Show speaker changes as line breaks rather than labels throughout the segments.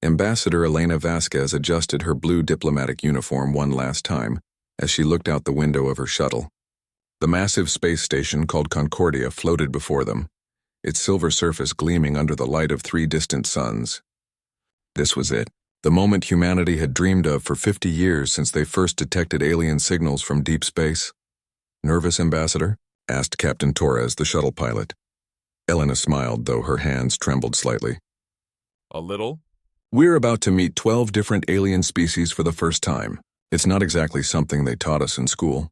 Ambassador Elena Vasquez adjusted her blue diplomatic uniform one last time as she looked out the window of her shuttle. The massive space station called Concordia floated before them, its silver surface gleaming under the light of 3 distant suns. This was it, the moment humanity had dreamed of for 50 years since they first detected alien signals from deep space. "Nervous, Ambassador?" asked Captain Torres, the shuttle pilot. Elena smiled, though her hands trembled slightly.
A little?
"We're about to meet 12 different alien species for the first time. It's not exactly something they taught us in school."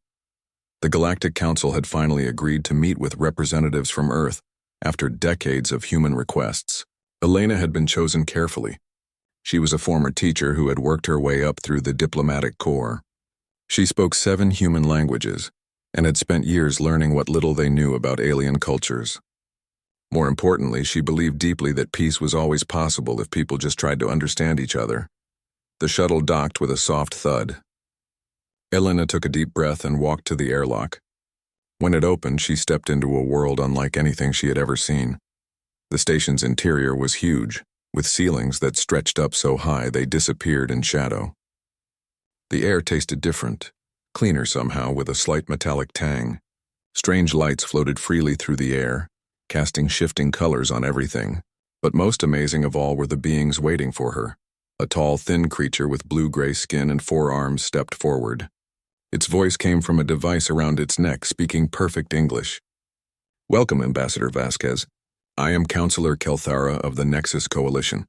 The Galactic Council had finally agreed to meet with representatives from Earth after decades of human requests. Elena had been chosen carefully. She was a former teacher who had worked her way up through the diplomatic corps. She spoke 7 human languages and had spent years learning what little they knew about alien cultures. More importantly, she believed deeply that peace was always possible if people just tried to understand each other. The shuttle docked with a soft thud. Elena took a deep breath and walked to the airlock. When it opened, she stepped into a world unlike anything she had ever seen. The station's interior was huge, with ceilings that stretched up so high they disappeared in shadow. The air tasted different, cleaner somehow, with a slight metallic tang. Strange lights floated freely through the air, casting shifting colors on everything. But most amazing of all were the beings waiting for her. A tall, thin creature with blue-gray skin and 4 arms stepped forward. Its voice came from a device around its neck, speaking perfect English. "Welcome, Ambassador Vasquez. I am Counselor Kelthara of the Nexus Coalition.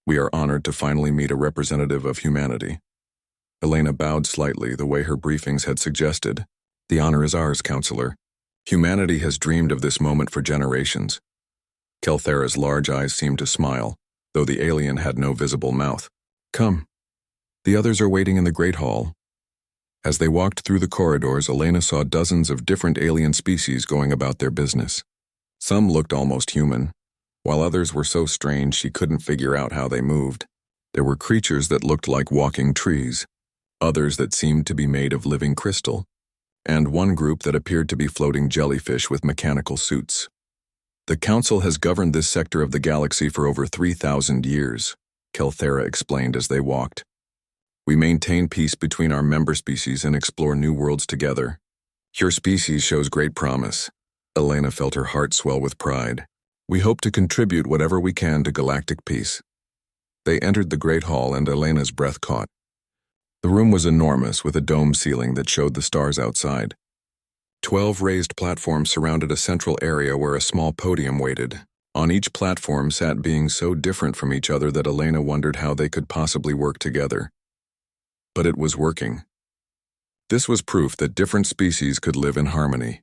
We are honored to finally meet a representative of humanity." Elena bowed slightly, the way her briefings had suggested. "The honor is ours, Counselor. Humanity has dreamed of this moment for generations." Kelthara's large eyes seemed to smile, though the alien had no visible mouth. "Come. The others are waiting in the Great Hall." As they walked through the corridors, Elena saw dozens of different alien species going about their business. Some looked almost human, while others were so strange she couldn't figure out how they moved. There were creatures that looked like walking trees, others that seemed to be made of living crystal, and one group that appeared to be floating jellyfish with mechanical suits. "The Council has governed this sector of the galaxy for over 3,000 years, Kelthara explained as they walked. "We maintain peace between our member species and explore new worlds together. Your species shows great promise." Elena felt her heart swell with pride. "We hope to contribute whatever we can to galactic peace." They entered the Great Hall and Elena's breath caught. The room was enormous, with a dome ceiling that showed the stars outside. 12 raised platforms surrounded a central area where a small podium waited. On each platform sat beings so different from each other that Elena wondered how they could possibly work together. But it was working. This was proof that different species could live in harmony.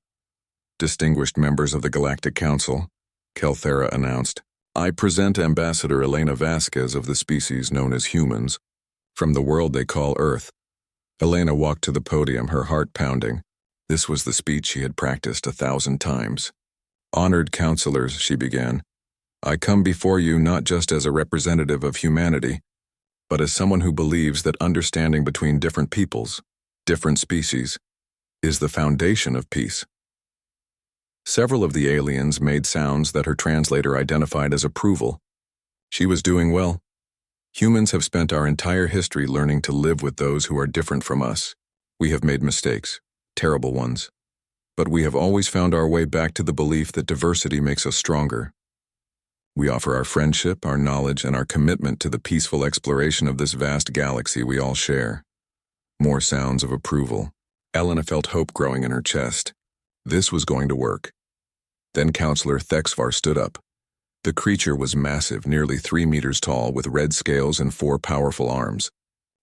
"Distinguished members of the Galactic Council," Kelthara announced, "I present Ambassador Elena Vasquez of the species known as humans, from the world they call Earth." Elena walked to the podium, her heart pounding. This was the speech she had practiced 1,000 times. "Honored counselors," she began, "I come before you not just as a representative of humanity, but as someone who believes that understanding between different peoples, different species, is the foundation of peace." Several of the aliens made sounds that her translator identified as approval. She was doing well. "Humans have spent our entire history learning to live with those who are different from us. We have made mistakes, terrible ones. But we have always found our way back to the belief that diversity makes us stronger. We offer our friendship, our knowledge, and our commitment to the peaceful exploration of this vast galaxy we all share." More sounds of approval. Elena felt hope growing in her chest. This was going to work. Then Counselor Thexvar stood up. The creature was massive, nearly 3 meters tall, with red scales and 4 powerful arms.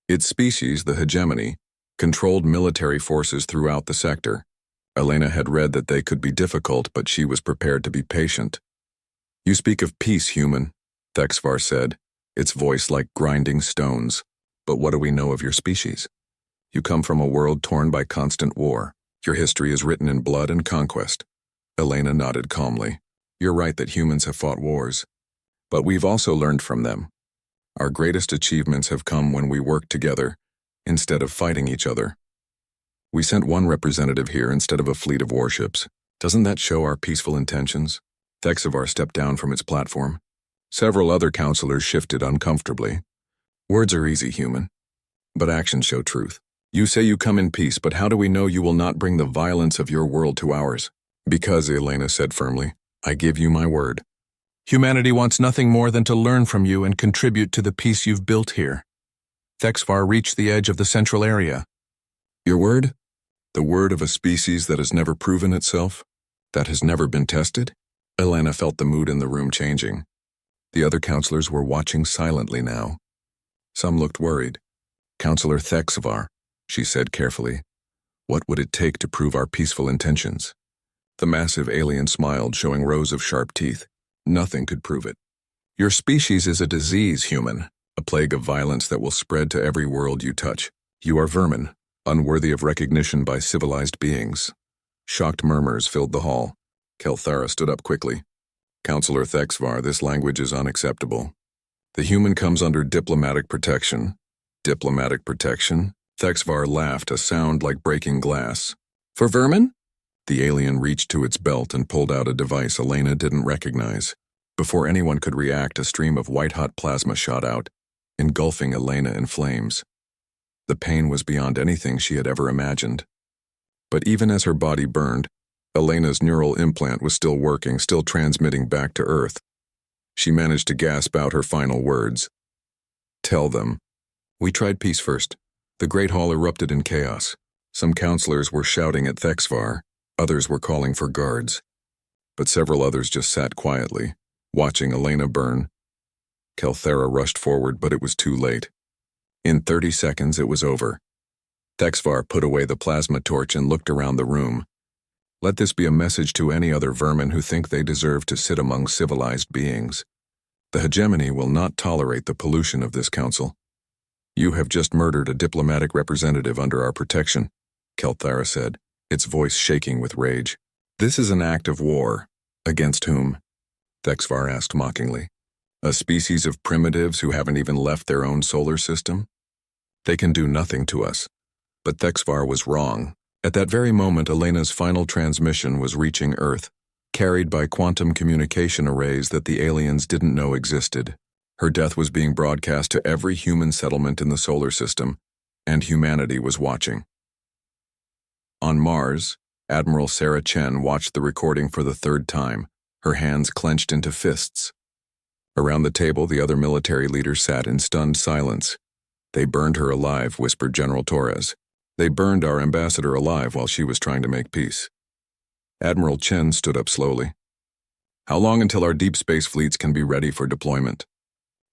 Its species, the Hegemony, controlled military forces throughout the sector. Elena had read that they could be difficult, but she was prepared to be patient. "You speak of peace, human," Thexvar said, its voice like grinding stones. "But what do we know of your species? You come from a world torn by constant war. Your history is written in blood and conquest." Elena nodded calmly. "You're right that humans have fought wars. But we've also learned from them. Our greatest achievements have come when we work together, instead of fighting each other. We sent one representative here instead of a fleet of warships. Doesn't that show our peaceful intentions?" Thexvar stepped down from its platform. Several other counselors shifted uncomfortably. Words are easy, human, but actions show truth. You say you come in peace, but how do we know you will not bring the violence of your world to ours? Because, Elena said firmly, I give you my word. Humanity wants nothing more than to learn from you and contribute to the peace you've built here. Thexvar reached the edge of the central area. Your word? The word of a species that has never proven itself? That has never been tested? Elena felt the mood in the room changing. The other counselors were watching silently now. Some looked worried. Counselor Thexvar, she said carefully, what would it take to prove our peaceful intentions? The massive alien smiled, showing rows of sharp teeth. Nothing could prove it. Your species is a disease, human, a plague of violence that will spread to every world you touch. You are vermin, unworthy of recognition by civilized beings. Shocked murmurs filled the hall. Kelthara stood up quickly. Counselor Thexvar, this language is unacceptable. The human comes under diplomatic protection. Diplomatic protection? Thexvar laughed, a sound like breaking glass. For vermin? The alien reached to its belt and pulled out a device Elena didn't recognize. Before anyone could react, a stream of white-hot plasma shot out, engulfing Elena in flames. The pain was beyond anything she had ever imagined. But even as her body burned, Elena's neural implant was still working, still transmitting back to Earth. She managed to gasp out her final words. Tell them. We tried peace first. The Great Hall erupted in chaos. Some counselors were shouting at Thexvar. Others were calling for guards. But several others just sat quietly, watching Elena burn. Kelthara rushed forward, but it was too late. In 30 seconds, it was over. Thexvar put away the plasma torch and looked around the room. Let this be a message to any other vermin who think they deserve to sit among civilized beings. The Hegemony will not tolerate the pollution of this council. You have just murdered a diplomatic representative under our protection, Kelthara said, its voice shaking with rage. This is an act of war. Against whom? Thexvar asked mockingly. A species of primitives who haven't even left their own solar system? They can do nothing to us. But Thexvar was wrong. At that very moment, Elena's final transmission was reaching Earth, carried by quantum communication arrays that the aliens didn't know existed. Her death was being broadcast to every human settlement in the solar system, and humanity was watching. On Mars, Admiral Sarah Chen watched the recording for the third time, her hands clenched into fists. Around the table, the other military leaders sat in stunned silence. They burned her alive, whispered General Torres. They burned our ambassador alive while she was trying to make peace. Admiral Chen stood up slowly. How long until our deep space fleets can be ready for deployment?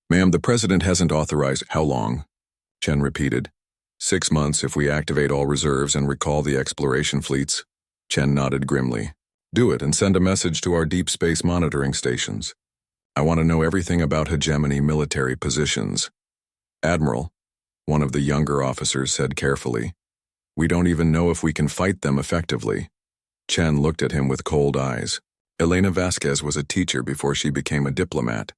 Ma'am, the President hasn't authorized. How long? Chen repeated. 6 months if we activate all reserves and recall the exploration fleets. Chen nodded grimly. Do it and send a message to our deep space monitoring stations. I want to know everything about Hegemony military positions. Admiral, one of the younger officers said carefully. We don't even know if we can fight them effectively. Chen looked at him with cold eyes. Elena Vasquez was a teacher before she became a diplomat.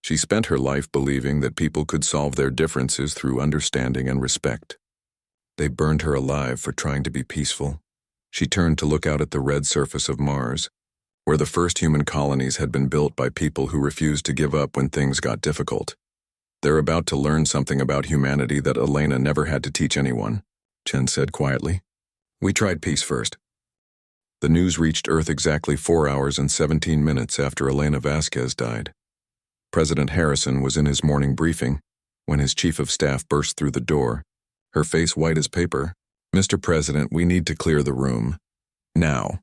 She spent her life believing that people could solve their differences through understanding and respect. They burned her alive for trying to be peaceful. She turned to look out at the red surface of Mars, where the first human colonies had been built by people who refused to give up when things got difficult. They're about to learn something about humanity that Elena never had to teach anyone, Chen said quietly. We tried peace first. The news reached Earth exactly 4 hours and 17 minutes after Elena Vasquez died. President Harrison was in his morning briefing when his chief of staff burst through the door, her face white as paper. Mr. President, we need to clear the room. Now.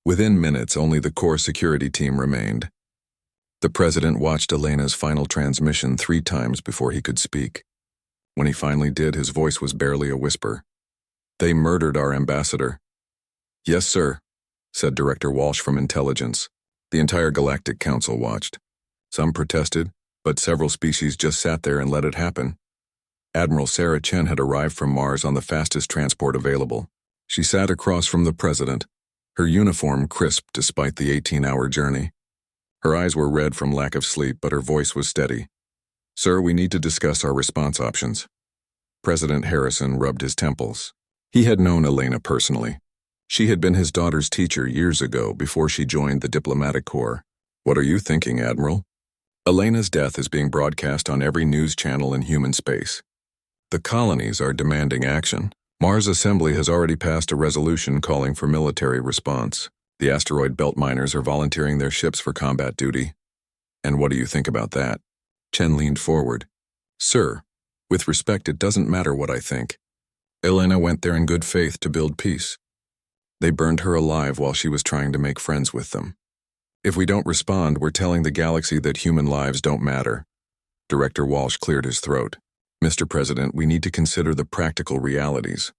Within minutes, only the core security team remained. The president watched Elena's final transmission 3 times before he could speak. When he finally did, his voice was barely a whisper. They murdered our ambassador. Yes, sir, said Director Walsh from Intelligence. The entire Galactic Council watched. Some protested, but several species just sat there and let it happen. Admiral Sarah Chen had arrived from Mars on the fastest transport available. She sat across from the president, her uniform crisp despite the 18-hour journey. Her eyes were red from lack of sleep, but her voice was steady. Sir, we need to discuss our response options. President Harrison rubbed his temples. He had known Elena personally. She had been his daughter's teacher years ago before she joined the diplomatic corps. What are you thinking, Admiral? Elena's death is being broadcast on every news channel in human space. The colonies are demanding action. Mars Assembly has already passed a resolution calling for military response. The asteroid belt miners are volunteering their ships for combat duty. And what do you think about that? Chen leaned forward. Sir, with respect, it doesn't matter what I think. Elena went there in good faith to build peace. They burned her alive while she was trying to make friends with them. If we don't respond, we're telling the galaxy that human lives don't matter. Director Walsh cleared his throat. Mr. President, we need to consider the practical realities.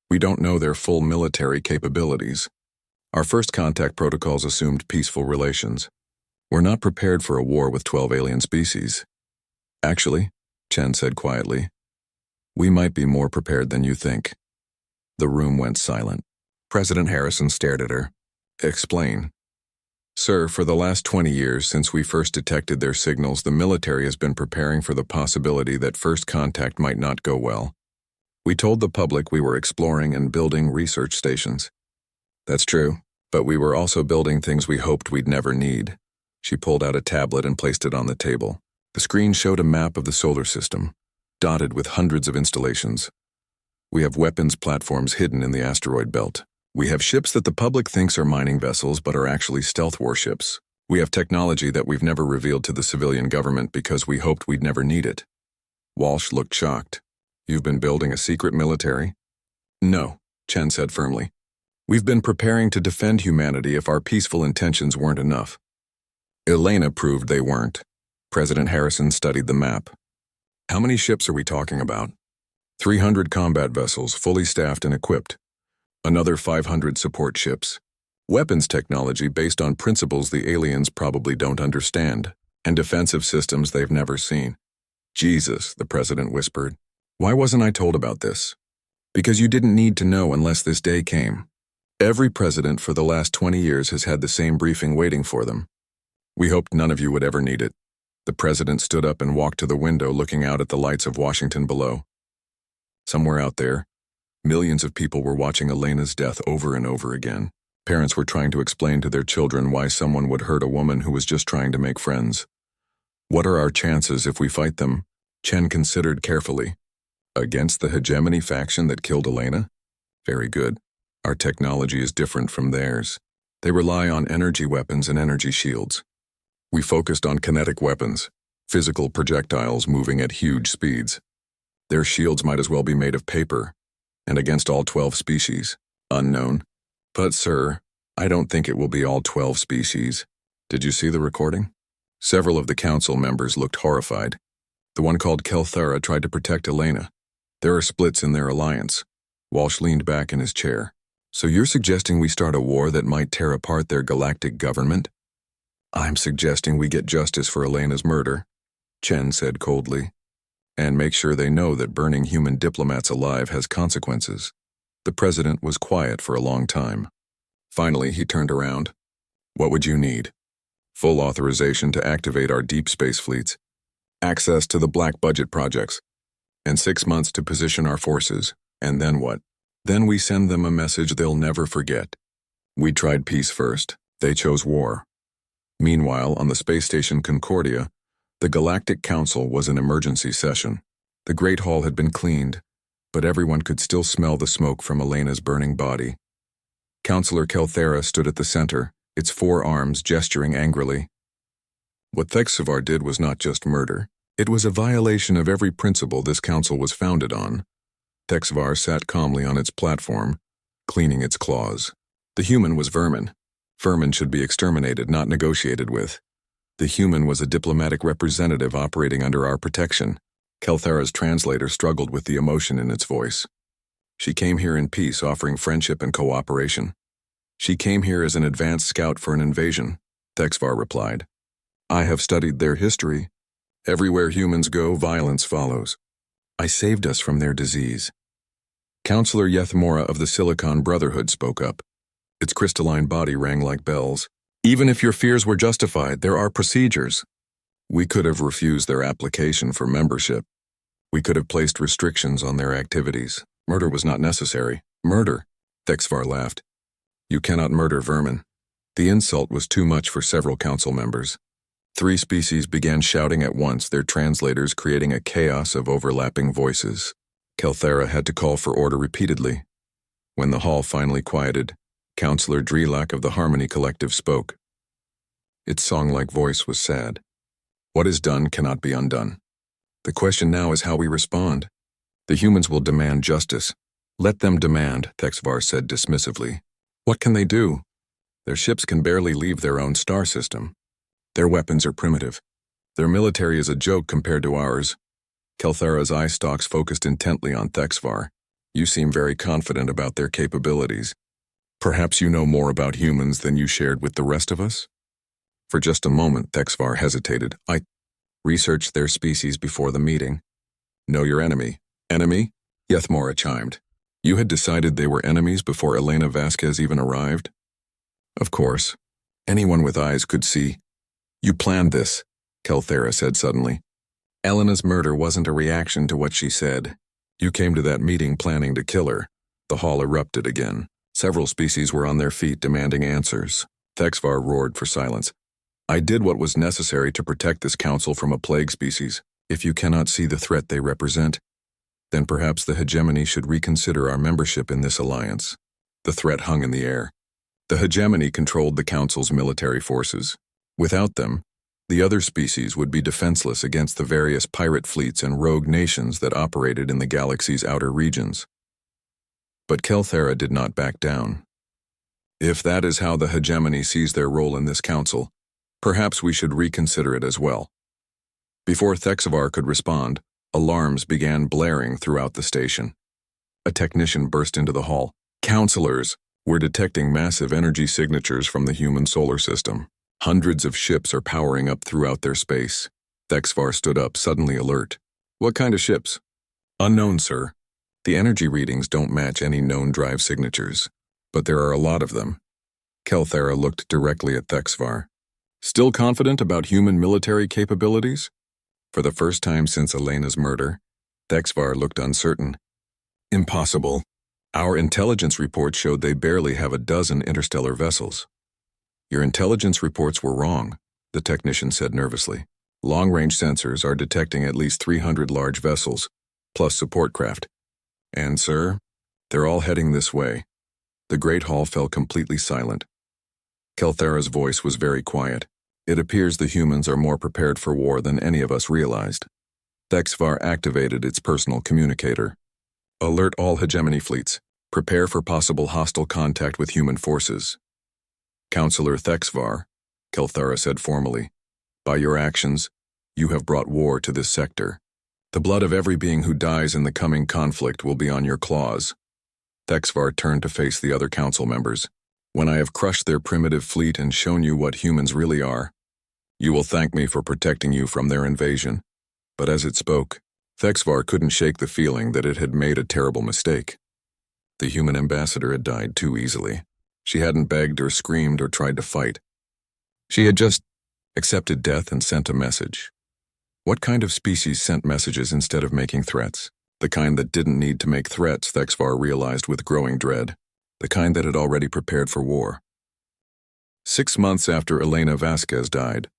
We don't know their full military capabilities. Our first contact protocols assumed peaceful relations. We're not prepared for a war with 12 alien species. Actually, Chen said quietly, we might be more prepared than you think. The room went silent. President Harrison stared at her. Explain. Sir, for the last 20 years since we first detected their signals, the military has been preparing for the possibility that first contact might not go well. We told the public we were exploring and building research stations. That's true, but we were also building things we hoped we'd never need. She pulled out a tablet and placed it on the table. The screen showed a map of the solar system, dotted with hundreds of installations. We have weapons platforms hidden in the asteroid belt. We have ships that the public thinks are mining vessels but are actually stealth warships. We have technology that we've never revealed to the civilian government because we hoped we'd never need it. Walsh looked shocked. You've been building a secret military? No, Chen said firmly. We've been preparing to defend humanity if our peaceful intentions weren't enough. Elena proved they weren't. President Harrison studied the map. How many ships are we talking about? 300 combat vessels, fully staffed and equipped. Another 500 support ships. Weapons technology based on principles the aliens probably don't understand, and defensive systems they've never seen. Jesus, the president whispered. Why wasn't I told about this? Because you didn't need to know unless this day came. Every president for the last 20 years has had the same briefing waiting for them. We hoped none of you would ever need it. The president stood up and walked to the window, looking out at the lights of Washington below. Somewhere out there, millions of people were watching Elena's death over and over again. Parents were trying to explain to their children why someone would hurt a woman who was just trying to make friends. What are our chances if we fight them? Chen considered carefully. Against the Hegemony faction that killed Elena? Very good. Our technology is different from theirs. They rely on energy weapons and energy shields. We focused on kinetic weapons, physical projectiles moving at huge speeds. Their shields might as well be made of paper, and against all 12 species, unknown. But, sir, I don't think it will be all 12 species. Did you see the recording? Several of the council members looked horrified. The one called Kelthara tried to protect Elena. There are splits in their alliance. Walsh leaned back in his chair. So you're suggesting we start a war that might tear apart their galactic government? I'm suggesting we get justice for Elena's murder, Chen said coldly, and make sure they know that burning human diplomats alive has consequences. The president was quiet for a long time. Finally, he turned around. What would you need? Full authorization to activate our deep space fleets, access to the black budget projects, and 6 months to position our forces. And then what? Then we send them a message they'll never forget. We tried peace first. They chose war. Meanwhile, on the space station Concordia, the Galactic Council was in emergency session. The Great Hall had been cleaned, but everyone could still smell the smoke from Elena's burning body. Counselor Kelthara stood at the center, its 4 arms gesturing angrily. What Thexvar did was not just murder. It was a violation of every principle this council was founded on. Thexvar sat calmly on its platform, cleaning its claws. The human was vermin. Vermin should be exterminated, not negotiated with. The human was a diplomatic representative operating under our protection. Kelthara's translator struggled with the emotion in its voice. She came here in peace, offering friendship and cooperation. She came here as an advanced scout for an invasion, Thexvar replied. I have studied their history. Everywhere humans go, violence follows. I saved us from their disease. Counselor Yethmora of the Silicon Brotherhood spoke up. Its crystalline body rang like bells. Even if your fears were justified, there are procedures. We could have refused their application for membership. We could have placed restrictions on their activities. Murder was not necessary. Murder, Thexvar laughed. You cannot murder vermin. The insult was too much for several council members. Three species began shouting at once, their translators creating a chaos of overlapping voices. Kelthera had to call for order repeatedly. When the hall finally quieted, Counselor Drelak of the Harmony Collective spoke. Its song-like voice was sad. What is done cannot be undone. The question now is how we respond. The humans will demand justice. Let them demand, Thexvar said dismissively. What can they do? Their ships can barely leave their own star system. Their weapons are primitive. Their military is a joke compared to ours. Kelthera's eye stalks focused intently on Thexvar. You seem very confident about their capabilities. Perhaps you know more about humans than you shared with the rest of us? For just a moment, Thexvar hesitated. I researched their species before the meeting. Know your enemy. Enemy? Yethmora chimed. You had decided they were enemies before Elena Vasquez even arrived? Of course. Anyone with eyes could see. You planned this, Kelthera said suddenly. Elena's murder wasn't a reaction to what she said. You came to that meeting planning to kill her. The hall erupted again. Several species were on their feet demanding answers. Thexvar roared for silence. I did what was necessary to protect this council from a plague species. If you cannot see the threat they represent, then perhaps the Hegemony should reconsider our membership in this alliance. The threat hung in the air. The Hegemony controlled the council's military forces. Without them, the other species would be defenseless against the various pirate fleets and rogue nations that operated in the galaxy's outer regions. But Kelthera did not back down. If that is how the Hegemony sees their role in this council, perhaps we should reconsider it as well. Before Thexvar could respond, alarms began blaring throughout the station. A technician burst into the hall. Counselors, we're detecting massive energy signatures from the human solar system. Hundreds of ships are powering up throughout their space. Thexvar stood up, suddenly alert. What kind of ships? Unknown, sir. The energy readings don't match any known drive signatures, but there are a lot of them. Kelthera looked directly at Thexvar. Still confident about human military capabilities? For the first time since Elena's murder, Thexvar looked uncertain. Impossible. Our intelligence reports showed they barely have a dozen interstellar vessels. Your intelligence reports were wrong, the technician said nervously. Long-range sensors are detecting at least 300 large vessels, plus support craft. And, sir, they're all heading this way. The Great Hall fell completely silent. Kelthera's voice was very quiet. It appears the humans are more prepared for war than any of us realized. Thexvar activated its personal communicator. Alert all Hegemony fleets. Prepare for possible hostile contact with human forces. Counselor Thexvar, Kelthera said formally, by your actions, you have brought war to this sector. The blood of every being who dies in the coming conflict will be on your claws. Thexvar turned to face the other council members. When I have crushed their primitive fleet and shown you what humans really are, you will thank me for protecting you from their invasion. But as it spoke, Thexvar couldn't shake the feeling that it had made a terrible mistake. The human ambassador had died too easily. She hadn't begged or screamed or tried to fight. She had just accepted death and sent a message. What kind of species sent messages instead of making threats? The kind that didn't need to make threats, Thexvar realized with growing dread. The kind that had already prepared for war. 6 months after Elena Vasquez died,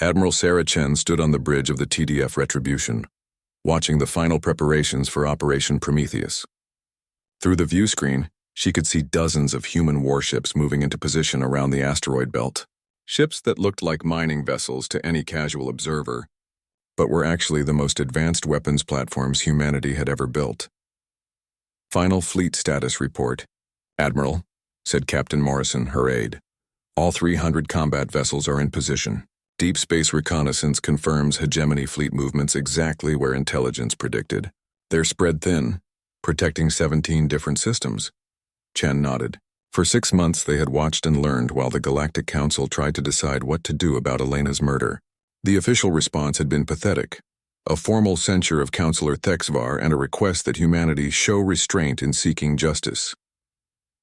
Admiral Sarah Chen stood on the bridge of the TDF Retribution, watching the final preparations for Operation Prometheus. Through the view screen, she could see dozens of human warships moving into position around the asteroid belt. Ships that looked like mining vessels to any casual observer, but were actually the most advanced weapons platforms humanity had ever built. Final Fleet Status Report. Admiral, said Captain Morrison, her aide. All 300 combat vessels are in position. Deep space reconnaissance confirms Hegemony fleet movements exactly where intelligence predicted. They're spread thin, protecting 17 different systems. Chen nodded. For 6 months they had watched and learned while the Galactic Council tried to decide what to do about Elena's murder. The official response had been pathetic. A formal censure of Counselor Thexvar and a request that humanity show restraint in seeking justice.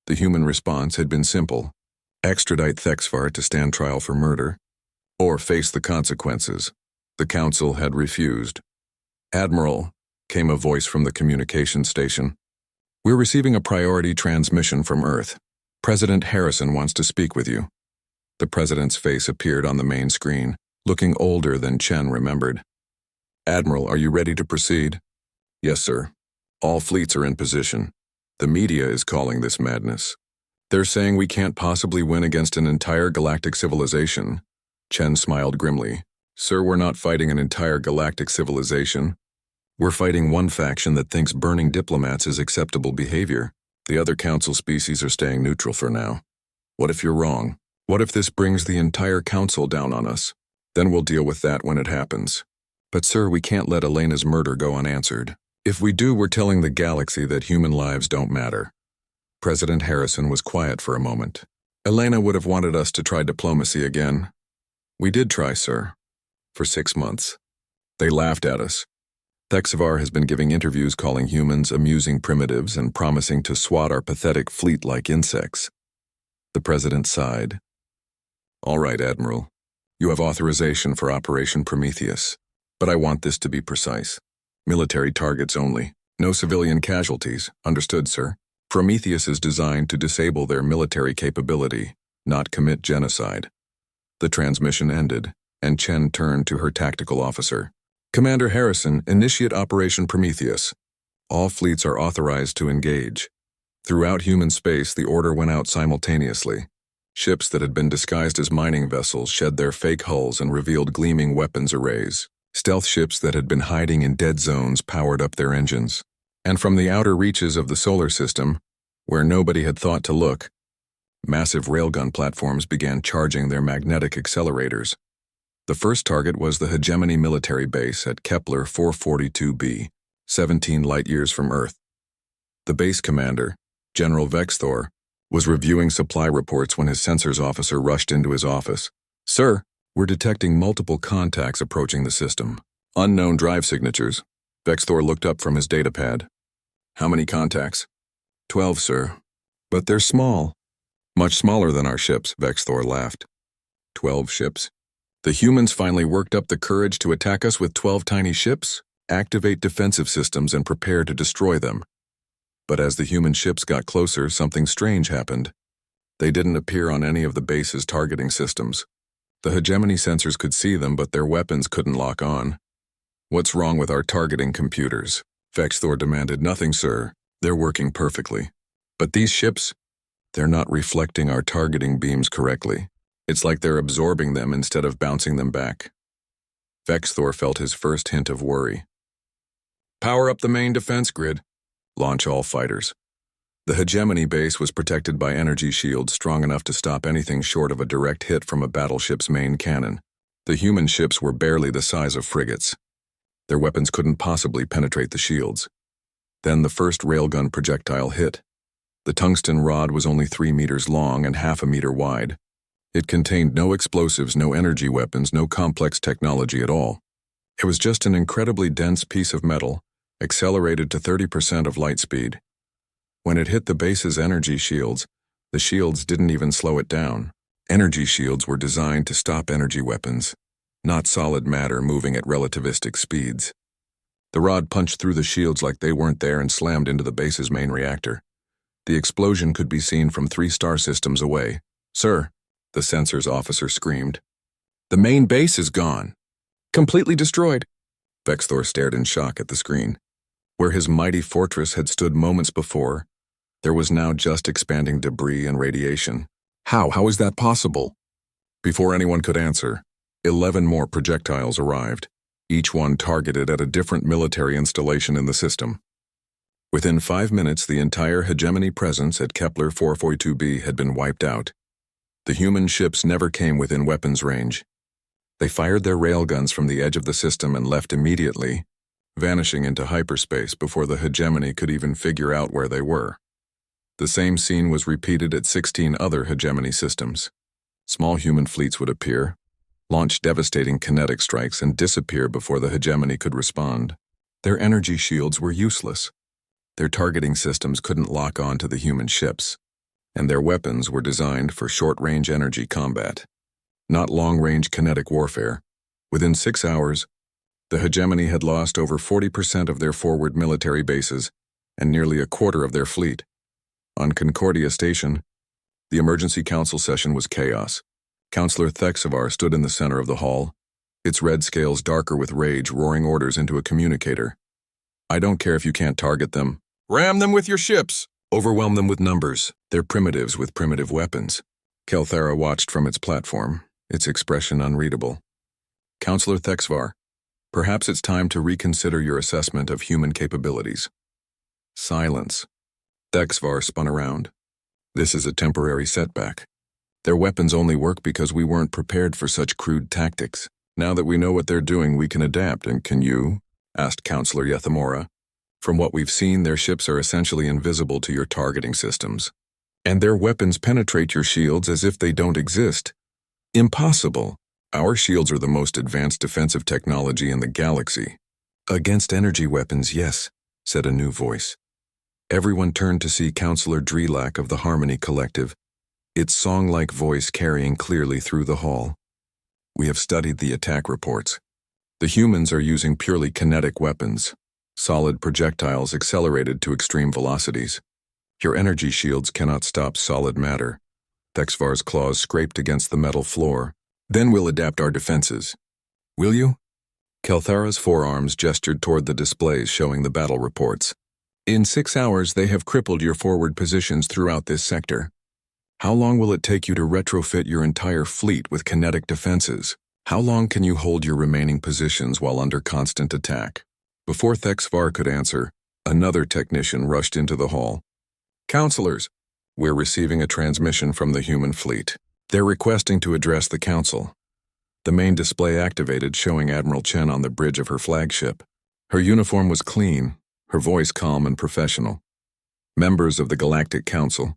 The human response had been simple. Extradite Thexvar to stand trial for murder, or face the consequences. The Council had refused. Admiral, came a voice from the communication station. We're receiving a priority transmission from Earth. President Harrison wants to speak with you. The president's face appeared on the main screen. looking older than Chen remembered. "Admiral, are you ready to proceed?" "Yes, sir. All fleets are in position. The media is calling this madness. They're saying we can't possibly win against an entire galactic civilization." Chen smiled grimly. "Sir, we're not fighting an entire galactic civilization. We're fighting one faction that thinks burning diplomats is acceptable behavior. The other council species are staying neutral for now. What if you're wrong? What if this brings the entire council down on us? Then we'll deal with that when it happens. But sir, we can't let Elena's murder go unanswered. If we do, we're telling the galaxy that human lives don't matter." President Harrison was quiet for a moment. "Elena would have wanted us to try diplomacy again." "We did try, sir. For 6 months. They laughed at us. Thexvar has been giving interviews calling humans amusing primitives and promising to swat our pathetic fleet like insects." The president sighed. "All right, Admiral. You have authorization for Operation Prometheus. But I want this to be precise. Military targets only. No civilian casualties. Understood, sir? Prometheus is designed to disable their military capability, not commit genocide." The transmission ended, and Chen turned to her tactical officer. "Commander Harrison, initiate Operation Prometheus. All fleets are authorized to engage." Throughout human space, the order went out simultaneously. Ships that had been disguised as mining vessels shed their fake hulls and revealed gleaming weapons arrays. Stealth ships that had been hiding in dead zones powered up their engines. And from the outer reaches of the solar system, where nobody had thought to look, massive railgun platforms began charging their magnetic accelerators. The first target was the Hegemony military base at Kepler 442b, 17 light-years from Earth. The base commander, General Thexvar, was reviewing supply reports when his sensors officer rushed into his office. "Sir, we're detecting multiple contacts approaching the system. Unknown drive signatures." Thexvar looked up from his datapad. "How many contacts?" 12, sir. "But they're small." "Much smaller than our ships," Thexvar laughed. 12 ships? The humans finally worked up the courage to attack us with 12 tiny ships? Activate defensive systems and prepare to destroy them. But as the human ships got closer, something strange happened. They didn't appear on any of the base's targeting systems. The Hegemony sensors could see them, but their weapons couldn't lock on. "What's wrong with our targeting computers?" Thexvar demanded. "Nothing, sir. They're working perfectly. But these ships, they're not reflecting our targeting beams correctly. It's like they're absorbing them instead of bouncing them back." Thexvar felt his first hint of worry. "Power up the main defense grid. Launch all fighters." The Hegemony base was protected by energy shields strong enough to stop anything short of a direct hit from a battleship's main cannon. The human ships were barely the size of frigates. Their weapons couldn't possibly penetrate the shields. Then the first railgun projectile hit. The tungsten rod was only 3 meters long and half a meter wide. It contained no explosives, no energy weapons, no complex technology at all. It was just an incredibly dense piece of metal, accelerated to 30% of light speed. When it hit the base's energy shields, the shields didn't even slow it down. Energy shields were designed to stop energy weapons, not solid matter moving at relativistic speeds. The rod punched through the shields like they weren't there and slammed into the base's main reactor. The explosion could be seen from 3 star systems away. "Sir," the sensors officer screamed. "The main base is gone. Completely destroyed." Thexvar stared in shock at the screen. Where his mighty fortress had stood moments before, there was now just expanding debris and radiation. How is that possible?" Before anyone could answer, 11 more projectiles arrived, each one targeted at a different military installation in the system. Within 5 minutes, the entire Hegemony presence at Kepler 442b had been wiped out. The human ships never came within weapons range. They fired their railguns from the edge of the system and left immediately, vanishing into hyperspace before the Hegemony could even figure out where they were. The same scene was repeated at 16 other Hegemony systems. Small human fleets would appear, launch devastating kinetic strikes, and disappear before the Hegemony could respond. Their energy shields were useless. Their targeting systems couldn't lock on to the human ships, and their weapons were designed for short-range energy combat, not long-range kinetic warfare. Within 6 hours, the Hegemony had lost over 40% of their forward military bases and nearly a quarter of their fleet. On Concordia Station, the emergency council session was chaos. Councillor Thexvar stood in the center of the hall, its red scales darker with rage, roaring orders into a communicator. I don't care if you can't target them. Ram them with your ships! Overwhelm them with numbers. They're primitives with primitive weapons. Kelthara watched from its platform, its expression unreadable. Counselor Thexvar, perhaps it's time to reconsider your assessment of human capabilities. Silence. Thexvar spun around. This is a temporary setback. Their weapons only work because we weren't prepared for such crude tactics. Now that we know what they're doing, we can adapt, and can you? Asked Counselor Yethamora. From what we've seen, their ships are essentially invisible to your targeting systems. And their weapons penetrate your shields as if they don't exist. Impossible. Our shields are the most advanced defensive technology in the galaxy. Against energy weapons, yes, said a new voice. Everyone turned to see Counselor Drelak of the Harmony Collective, its song-like voice carrying clearly through the hall. We have studied the attack reports. The humans are using purely kinetic weapons, solid projectiles accelerated to extreme velocities. Your energy shields cannot stop solid matter. Thexvar's claws scraped against the metal floor. Then we'll adapt our defenses. Will you? Kelthara's forearms gestured toward the displays showing the battle reports. In 6 hours, they have crippled your forward positions throughout this sector. How long will it take you to retrofit your entire fleet with kinetic defenses? How long can you hold your remaining positions while under constant attack? Before Thexvar could answer, another technician rushed into the hall. Counselors, we're receiving a transmission from the human fleet. They're requesting to address the council. The main display activated, showing Admiral Chen on the bridge of her flagship. Her uniform was clean, her voice calm and professional. Members of the Galactic Council,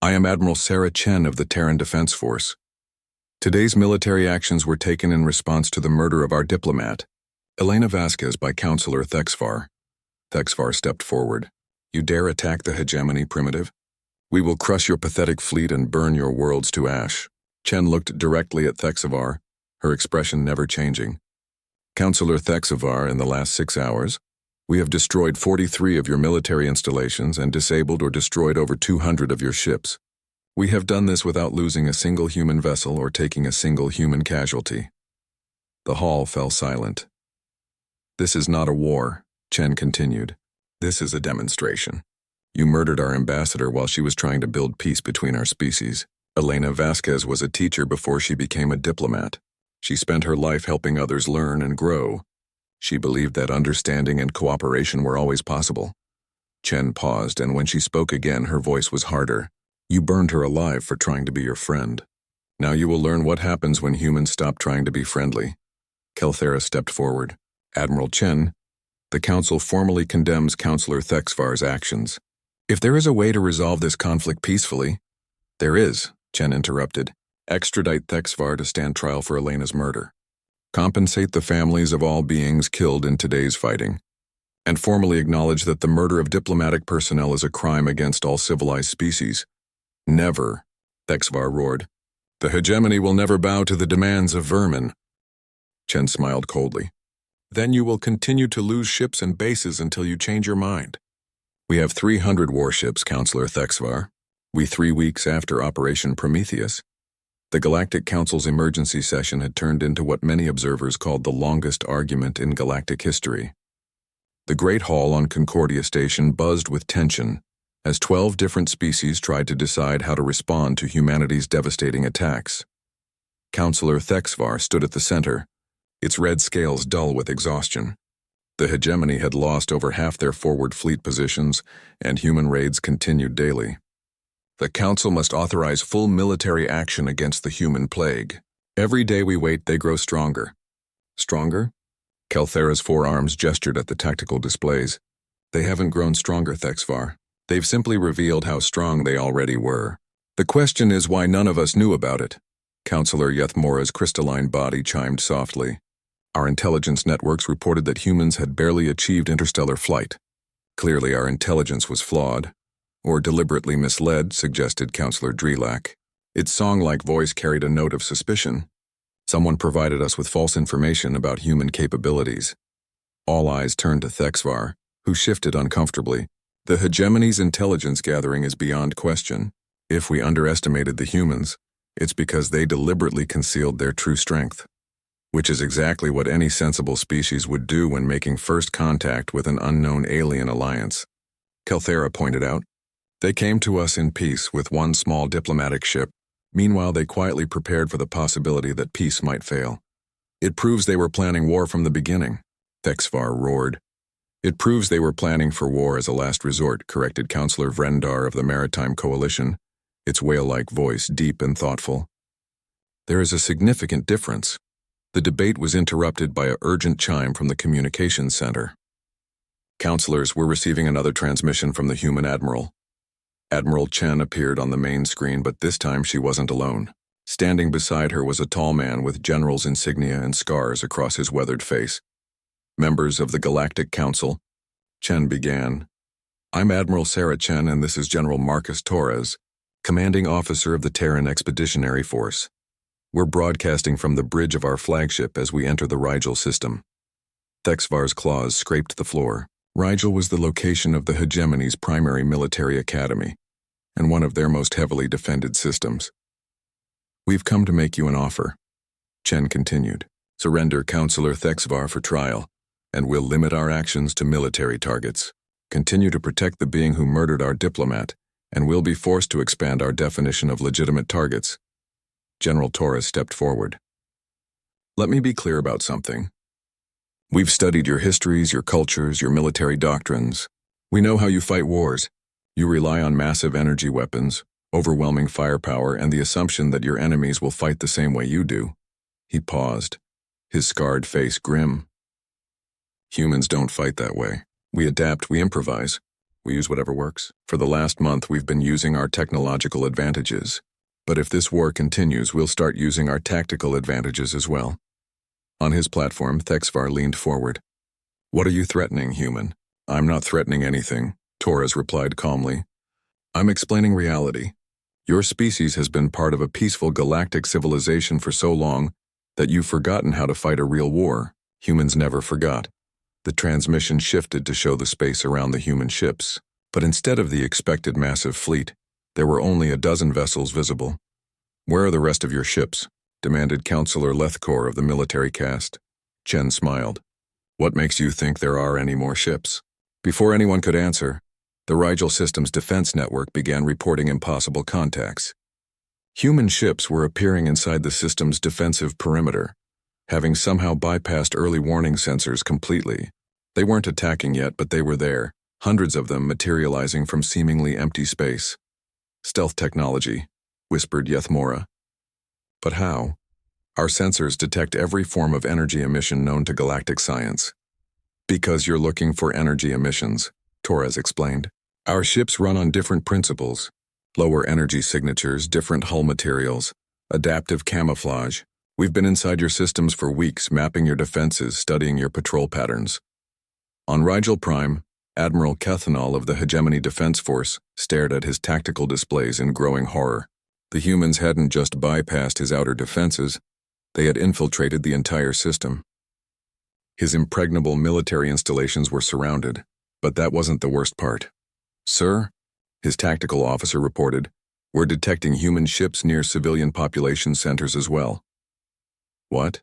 I am Admiral Sarah Chen of the Terran Defense Force. Today's military actions were taken in response to the murder of our diplomat, Elena Vasquez, by Counselor Thexvar. Thexvar stepped forward. You dare attack the Hegemony, primitive? We will crush your pathetic fleet and burn your worlds to ash. Chen looked directly at Thexvar, her expression never changing. Counselor Thexvar, in the last 6 hours, we have destroyed 43 of your military installations and disabled or destroyed over 200 of your ships. We have done this without losing a single human vessel or taking a single human casualty. The hall fell silent. This is not a war, Chen continued. This is a demonstration. You murdered our ambassador while she was trying to build peace between our species. Elena Vasquez was a teacher before she became a diplomat. She spent her life helping others learn and grow. She believed that understanding and cooperation were always possible. Chen paused, and when she spoke again, her voice was harder. You burned her alive for trying to be your friend. Now you will learn what happens when humans stop trying to be friendly. Kelthara stepped forward. Admiral Chen, the Council formally condemns Counselor Thexvar's actions. If there is a way to resolve this conflict peacefully— There is, Chen interrupted. Extradite Thexvar to stand trial for Elena's murder. Compensate the families of all beings killed in today's fighting. And formally acknowledge that the murder of diplomatic personnel is a crime against all civilized species. Never, Thexvar roared. The Hegemony will never bow to the demands of vermin. Chen smiled coldly. Then you will continue to lose ships and bases until you change your mind. We have 300 warships, Counselor Thexvar. We 3 weeks after Operation Prometheus. The Galactic Council's emergency session had turned into what many observers called the longest argument in galactic history. The Great Hall on Concordia Station buzzed with tension as 12 different species tried to decide how to respond to humanity's devastating attacks. Counselor Thexvar stood at the center, its red scales dull with exhaustion. The Hegemony had lost over half their forward fleet positions, and human raids continued daily. The Council must authorize full military action against the human plague. Every day we wait, they grow stronger. Stronger? Kelthara's forearms gestured at the tactical displays. They haven't grown stronger, Thexvar. They've simply revealed how strong they already were. The question is why none of us knew about it. Counselor Yethamora's crystalline body chimed softly. Our intelligence networks reported that humans had barely achieved interstellar flight. Clearly our intelligence was flawed. Or deliberately misled, suggested Counselor Drelak. Its song-like voice carried a note of suspicion. Someone provided us with false information about human capabilities. All eyes turned to Thexvar, who shifted uncomfortably. The Hegemony's intelligence gathering is beyond question. If we underestimated the humans, it's because they deliberately concealed their true strength. which is exactly what any sensible species would do when making first contact with an unknown alien alliance. Kelthera pointed out. They came to us in peace with one small diplomatic ship. Meanwhile, they quietly prepared for the possibility that peace might fail. It proves they were planning war from the beginning, Thexvar roared. It proves they were planning for war as a last resort, corrected Counselor Vrendar of the Maritime Coalition, its whale-like voice deep and thoughtful. There is a significant difference. The debate was interrupted by an urgent chime from the communications center. Counselors were receiving another transmission from the human admiral. Admiral Chen appeared on the main screen, but this time she wasn't alone. Standing beside her was a tall man with general's insignia and scars across his weathered face. Members of the Galactic Council, Chen began. I'm Admiral Sarah Chen, and this is General Marcus Torres, commanding officer of the Terran Expeditionary Force. We're broadcasting from the bridge of our flagship as we enter the Rigel system. Thexvar's claws scraped the floor. Rigel was the location of the Hegemony's primary military academy, and one of their most heavily defended systems. We've come to make you an offer, Chen continued. Surrender Counselor Thexvar for trial, and we'll limit our actions to military targets. Continue to protect the being who murdered our diplomat, and we'll be forced to expand our definition of legitimate targets. General Torres stepped forward. Let me be clear about something. We've studied your histories, your cultures, your military doctrines. We know how you fight wars. You rely on massive energy weapons, overwhelming firepower, and the assumption that your enemies will fight the same way you do. He paused, his scarred face grim. Humans don't fight that way. We adapt, we improvise. We use whatever works. For the last month, we've been using our technological advantages. But if this war continues, we'll start using our tactical advantages as well. On his platform, Thexvar leaned forward. What are you threatening, human? I'm not threatening anything, Torres replied calmly. I'm explaining reality. Your species has been part of a peaceful galactic civilization for so long that you've forgotten how to fight a real war. Humans never forgot. The transmission shifted to show the space around the human ships, but instead of the expected massive fleet, there were only a dozen vessels visible. Where are the rest of your ships? Demanded Counselor Lethkor of the military caste. Chen smiled. What makes you think there are any more ships? Before anyone could answer, the Rigel Systems defense network began reporting impossible contacts. Human ships were appearing inside the system's defensive perimeter, having somehow bypassed early warning sensors completely. They weren't attacking yet, but they were there, hundreds of them materializing from seemingly empty space. Stealth technology, whispered Yethmora. But how? Our sensors detect every form of energy emission known to galactic science. Because you're looking for energy emissions, Torres explained. Our ships run on different principles. Lower energy signatures, different hull materials, adaptive camouflage. We've been inside your systems for weeks, mapping your defenses, studying your patrol patterns. On Rigel Prime, Admiral Kethanol of the Hegemony Defense Force stared at his tactical displays in growing horror. The humans hadn't just bypassed his outer defenses, they had infiltrated the entire system. His impregnable military installations were surrounded, but that wasn't the worst part. Sir, his tactical officer reported, we're detecting human ships near civilian population centers as well. What?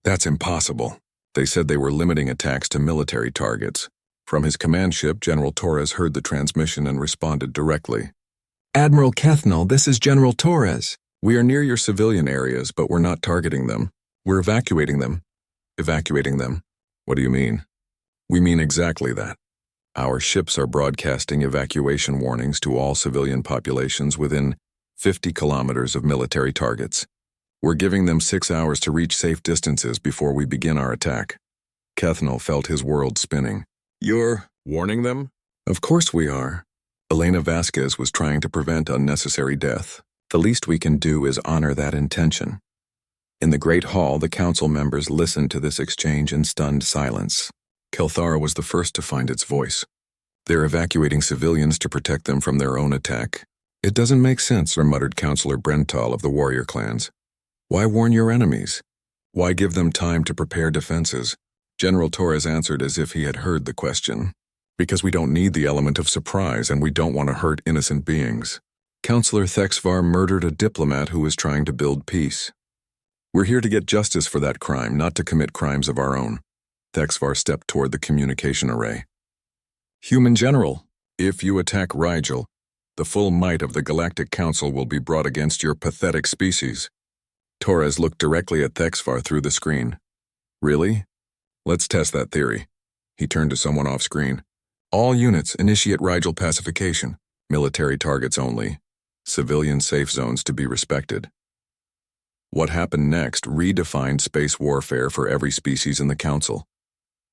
That's impossible. They said they were limiting attacks to military targets. From his command ship, General Torres heard the transmission and responded directly. Admiral Kethnal, this is General Torres. We are near your civilian areas, but we're not targeting them. We're evacuating them. Evacuating them? What do you mean? We mean exactly that. Our ships are broadcasting evacuation warnings to all civilian populations within 50 kilometers of military targets. We're giving them 6 hours to reach safe distances before we begin our attack. Kethnal felt his world spinning. You're warning them? Of course we are. Elena Vasquez was trying to prevent unnecessary death. The least we can do is honor that intention. In the Great Hall, the council members listened to this exchange in stunned silence. Kelthara was the first to find its voice. They're evacuating civilians to protect them from their own attack. It doesn't make sense, muttered Counselor Brental of the warrior clans. Why warn your enemies? Why give them time to prepare defenses? General Torres answered as if he had heard the question. Because we don't need the element of surprise and we don't want to hurt innocent beings. Counselor Thexvar murdered a diplomat who was trying to build peace. We're here to get justice for that crime, not to commit crimes of our own. Thexvar stepped toward the communication array. Human General, if you attack Rigel, the full might of the Galactic Council will be brought against your pathetic species. Torres looked directly at Thexvar through the screen. Really? Let's test that theory. He turned to someone off-screen. All units initiate Rigel pacification. Military targets only. Civilian safe zones to be respected. What happened next redefined space warfare for every species in the Council.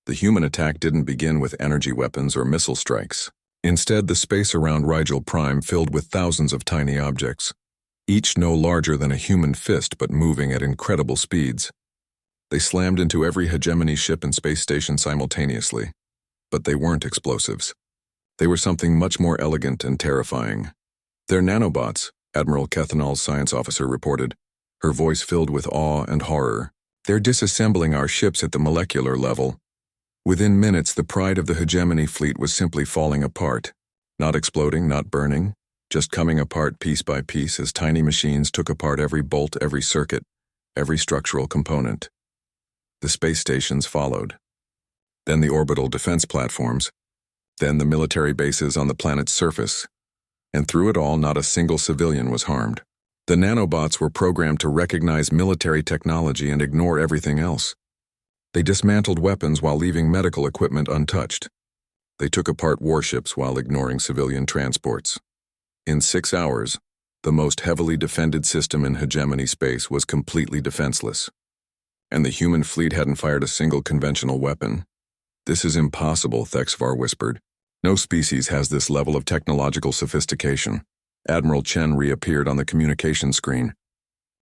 The human attack didn't begin with energy weapons or missile strikes. Instead, the space around Rigel Prime filled with thousands of tiny objects, each no larger than a human fist but moving at incredible speeds. They slammed into every Hegemony ship and space station simultaneously. But they weren't explosives. They were something much more elegant and terrifying. They're nanobots, Admiral Kethanol's science officer reported, her voice filled with awe and horror. They're disassembling our ships at the molecular level. Within minutes, the pride of the Hegemony fleet was simply falling apart. Not exploding, not burning, just coming apart piece by piece as tiny machines took apart every bolt, every circuit, every structural component. The space stations followed. Then the orbital defense platforms. Then the military bases on the planet's surface. And through it all, not a single civilian was harmed. The nanobots were programmed to recognize military technology and ignore everything else. They dismantled weapons while leaving medical equipment untouched. They took apart warships while ignoring civilian transports. In 6 hours, the most heavily defended system in Hegemony space was completely defenseless. And the human fleet hadn't fired a single conventional weapon. This is impossible, Thexvar whispered. No species has this level of technological sophistication. Admiral Chen reappeared on the communication screen.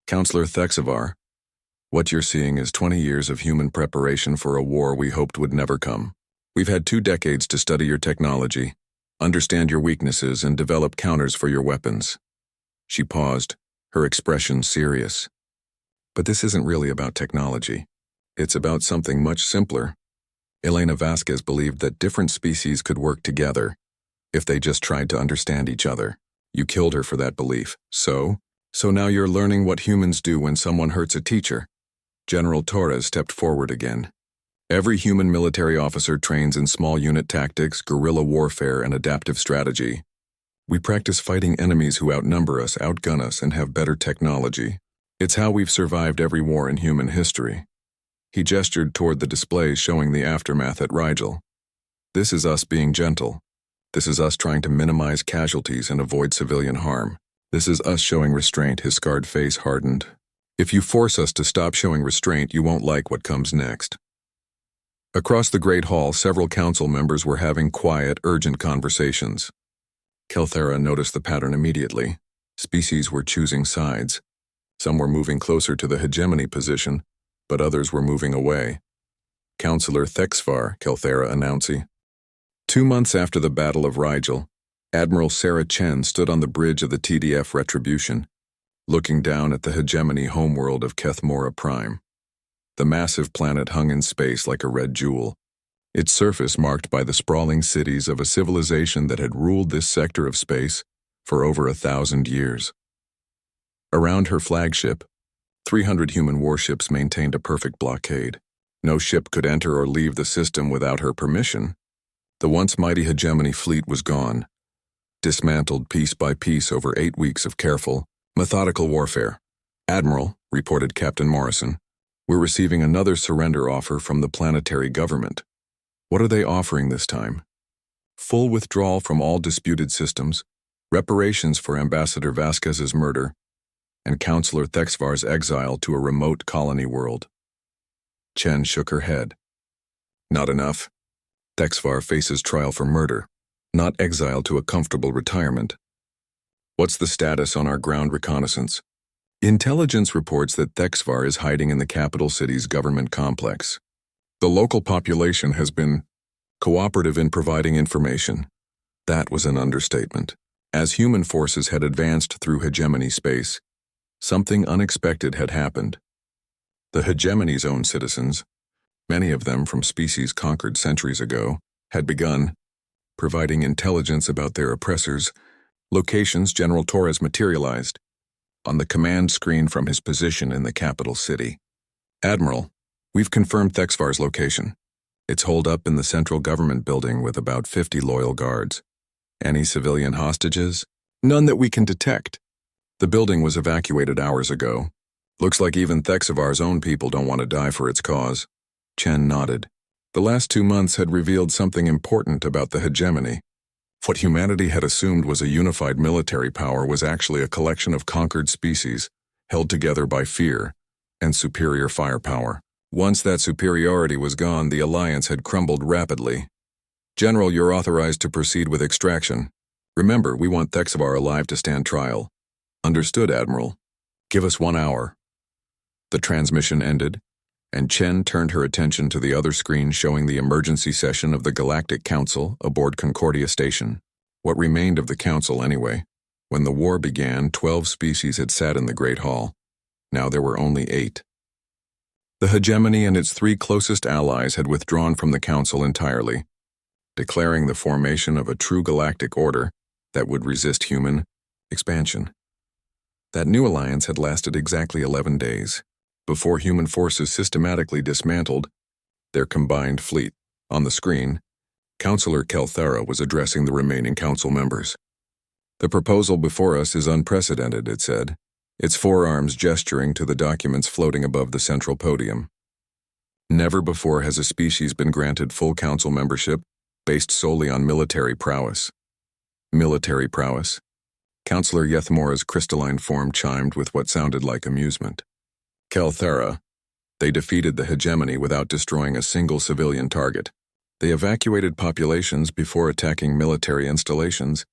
Counselor Thexvar, what you're seeing is 20 years of human preparation for a war we hoped would never come. We've had 2 decades to study your technology, understand your weaknesses, and develop counters for your weapons. She paused, her expression serious. But this isn't really about technology. It's about something much simpler. Elena Vasquez believed that different species could work together if they just tried to understand each other. You killed her for that belief. So now you're learning what humans do when someone hurts a teacher. General Torres stepped forward again. Every human military officer trains in small unit tactics, guerrilla warfare, and adaptive strategy. We practice fighting enemies who outnumber us, outgun us, and have better technology. It's how we've survived every war in human history. He gestured toward the displays showing the aftermath at Rigel. This is us being gentle. This is us trying to minimize casualties and avoid civilian harm. This is us showing restraint. His scarred face hardened. If you force us to stop showing restraint, you won't like what comes next. Across the Great Hall, several council members were having quiet, urgent conversations. Kelthera noticed the pattern immediately. Species were choosing sides. Some were moving closer to the hegemony position, but others were moving away. Counselor Thexvar, Kelthera announced. 2 months after the Battle of Rigel, Admiral Sarah Chen stood on the bridge of the TDF Retribution, looking down at the hegemony homeworld of Kethmora Prime. The massive planet hung in space like a red jewel, its surface marked by the sprawling cities of a civilization that had ruled this sector of space for over 1,000 years. Around her flagship, 300 human warships maintained a perfect blockade. No ship could enter or leave the system without her permission. The once mighty hegemony fleet was gone, dismantled piece by piece over 8 weeks of careful, methodical warfare. Admiral, reported Captain Morrison, we're receiving another surrender offer from the planetary government. What are they offering this time? Full withdrawal from all disputed systems, reparations for Ambassador Vasquez's murder, and Counselor Thexvar's exile to a remote colony world. Chen shook her head. Not enough. Thexvar faces trial for murder, not exile to a comfortable retirement. What's the status on our ground reconnaissance? Intelligence reports that Thexvar is hiding in the capital city's government complex. The local population has been cooperative in providing information. That was an understatement. As human forces had advanced through hegemony space, something unexpected had happened. The hegemony's own citizens, many of them from species conquered centuries ago, had begun providing intelligence about their oppressors' locations. General Torres materialized. on the command screen from his position in the capital city. Admiral, we've confirmed Thexvar's location. It's holed up in the central government building with about 50 loyal guards. Any civilian hostages? None that we can detect. The building was evacuated hours ago. Looks like even Thexvar's own people don't want to die for its cause. Chen nodded. The last 2 months had revealed something important about the hegemony. What humanity had assumed was a unified military power was actually a collection of conquered species, held together by fear and superior firepower. Once that superiority was gone, the alliance had crumbled rapidly. General, you're authorized to proceed with extraction. Remember, we want Thexvar alive to stand trial. Understood, Admiral. Give us 1 hour. The transmission ended, and Chen turned her attention to the other screen showing the emergency session of the Galactic Council aboard Concordia Station. What remained of the Council, anyway? When the war began, 12 species had sat in the Great Hall. Now there were only 8. The hegemony and its 3 closest allies had withdrawn from the Council entirely, declaring the formation of a true galactic order that would resist human expansion. That new alliance had lasted exactly 11 days, before human forces systematically dismantled their combined fleet. On the screen, Councillor Kelthara was addressing the remaining council members. The proposal before us is unprecedented, it said, its forearms gesturing to the documents floating above the central podium. Never before has a species been granted full council membership based solely on military prowess. Military prowess? Councillor Yethmora's crystalline form chimed with what sounded like amusement. Kelthara, they defeated the hegemony without destroying a single civilian target. They evacuated populations before attacking military installations.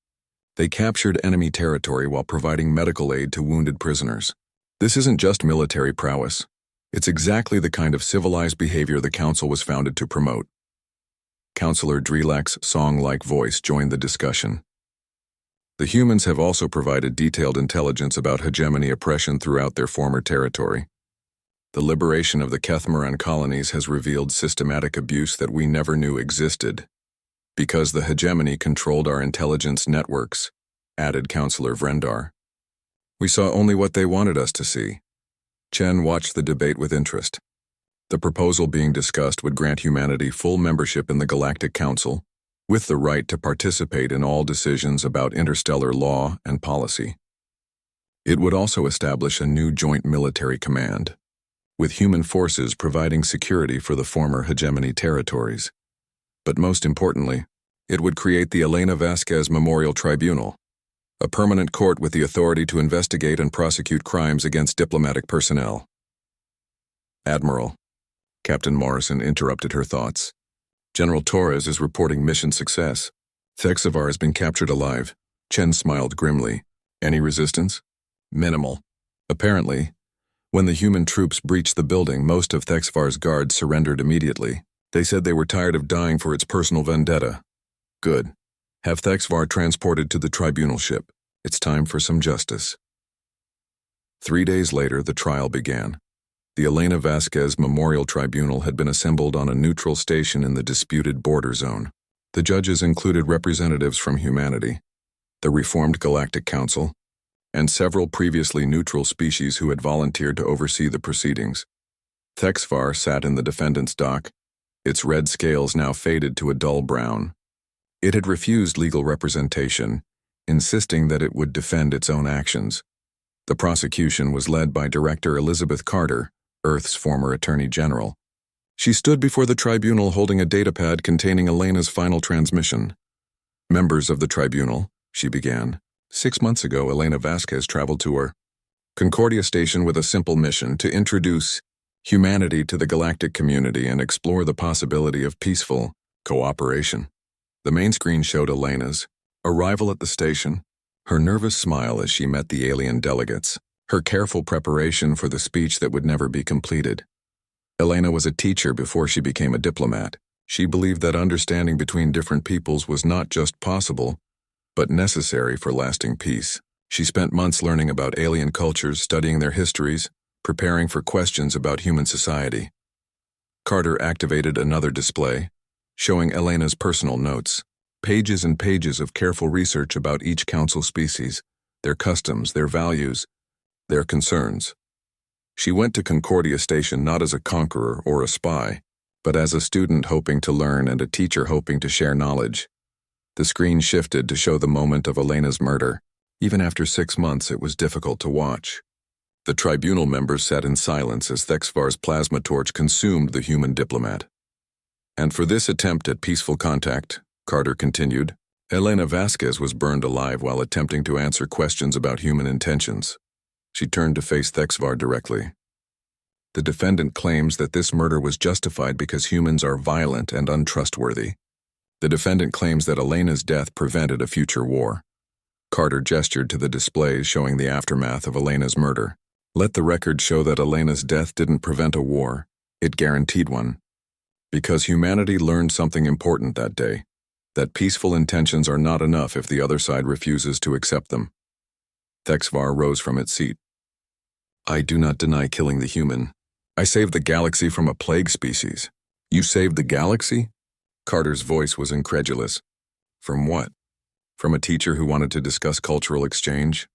They captured enemy territory while providing medical aid to wounded prisoners. This isn't just military prowess. It's exactly the kind of civilized behavior the Council was founded to promote. Councillor Drelak's song-like voice joined the discussion. The humans have also provided detailed intelligence about hegemony oppression throughout their former territory. The liberation of the Kethmaran colonies has revealed systematic abuse that we never knew existed. Because the hegemony controlled our intelligence networks, added Councillor Vrendar. We saw only what they wanted us to see. Chen watched the debate with interest. The proposal being discussed would grant humanity full membership in the Galactic Council, with the right to participate in all decisions about interstellar law and policy. It would also establish a new joint military command, with human forces providing security for the former hegemony territories. But most importantly, it would create the Elena Vasquez Memorial Tribunal, a permanent court with the authority to investigate and prosecute crimes against diplomatic personnel. Admiral, Captain Morrison interrupted her thoughts. General Torres is reporting mission success. Thexvar has been captured alive. Chen smiled grimly. Any resistance? Minimal. Apparently, when the human troops breached the building, most of Thexvar's guards surrendered immediately. They said they were tired of dying for its personal vendetta. Good. Have Thexvar transported to the tribunal ship. It's time for some justice. 3 days later, the trial began. The Elena Vasquez Memorial Tribunal had been assembled on a neutral station in the disputed border zone. The judges included representatives from humanity, the reformed Galactic Council, and several previously neutral species who had volunteered to oversee the proceedings. Thexvar sat in the defendant's dock, its red scales now faded to a dull brown. It had refused legal representation, insisting that it would defend its own actions. The prosecution was led by Director Elizabeth Carter, Earth's former Attorney General. She stood before the tribunal holding a datapad containing Elena's final transmission. Members of the tribunal, she began. 6 months ago, Elena Vasquez traveled to her Concordia station with a simple mission to introduce humanity to the galactic community and explore the possibility of peaceful cooperation. The main screen showed Elena's arrival at the station, her nervous smile as she met the alien delegates, her careful preparation for the speech that would never be completed. Elena was a teacher before she became a diplomat. She believed that understanding between different peoples was not just possible, but necessary for lasting peace. She spent months learning about alien cultures, studying their histories, preparing for questions about human society. Carter activated another display, showing Elena's personal notes, pages and pages of careful research about each council species, their customs, their values, their concerns. She went to Concordia Station not as a conqueror or a spy, but as a student hoping to learn and a teacher hoping to share knowledge. The screen shifted to show the moment of Elena's murder. Even after 6 months, it was difficult to watch. The tribunal members sat in silence as Thexvar's plasma torch consumed the human diplomat. And for this attempt at peaceful contact, Carter continued, Elena Vasquez was burned alive while attempting to answer questions about human intentions. She turned to face Thexvar directly. The defendant claims that this murder was justified because humans are violent and untrustworthy. The defendant claims that Elena's death prevented a future war. Carter gestured to the displays showing the aftermath of Elena's murder. Let the record show that Elena's death didn't prevent a war, it guaranteed one. Because humanity learned something important that day, that peaceful intentions are not enough if the other side refuses to accept them. Thexvar rose from its seat. I do not deny killing the human. I saved the galaxy from a plague species. You saved the galaxy? Carter's voice was incredulous. From what? From a teacher who wanted to discuss cultural exchange?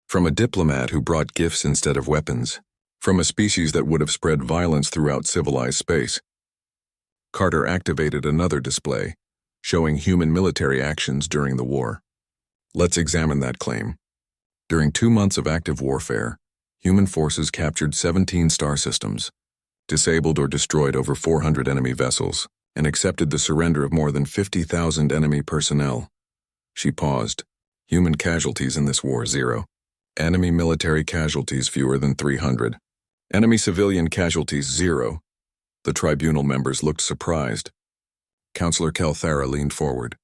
From a diplomat who brought gifts instead of weapons? From a species that would have spread violence throughout civilized space? Carter activated another display, showing human military actions during the war. Let's examine that claim. During 2 months of active warfare, human forces captured 17 star systems, disabled or destroyed over 400 enemy vessels, and accepted the surrender of more than 50,000 enemy personnel. She paused. Human casualties in this war, 0. Enemy military casualties fewer than 300. Enemy civilian casualties, 0. The tribunal members looked surprised. Counselor Kelthara leaned forward.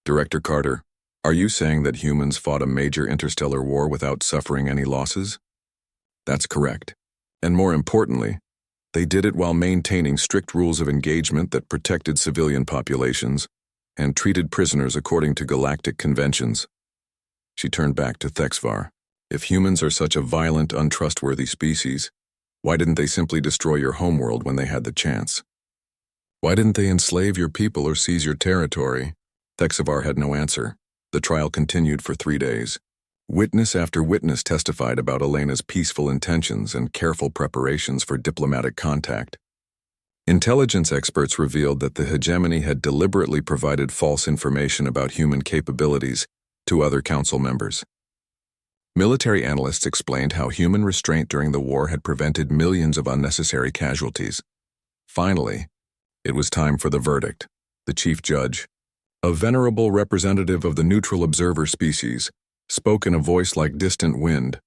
Director Carter, are you saying that humans fought a major interstellar war without suffering any losses? That's correct. And more importantly, they did it while maintaining strict rules of engagement that protected civilian populations and treated prisoners according to galactic conventions. She turned back to Thexvar. If humans are such a violent, untrustworthy species, why didn't they simply destroy your homeworld when they had the chance? Why didn't they enslave your people or seize your territory? Thexvar had no answer. The trial continued for 3 days. Witness after witness testified about Elena's peaceful intentions and careful preparations for diplomatic contact. Intelligence experts revealed that the Hegemony had deliberately provided false information about human capabilities to other council members. Military analysts explained how human restraint during the war had prevented millions of unnecessary casualties. Finally, it was time for the verdict. The chief judge, a venerable representative of the neutral observer species, spoke in a voice like distant wind.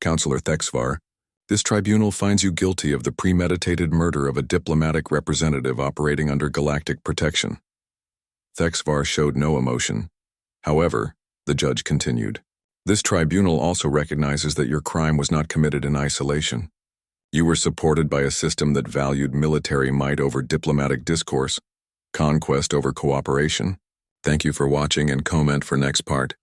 Counselor Thexvar, this tribunal finds you guilty of the premeditated murder of a diplomatic representative operating under galactic protection. Thexvar showed no emotion. However, the judge continued, this tribunal also recognizes that your crime was not committed in isolation. You were supported by a system that valued military might over diplomatic discourse, conquest over cooperation. Thank you for watching and comment for next part.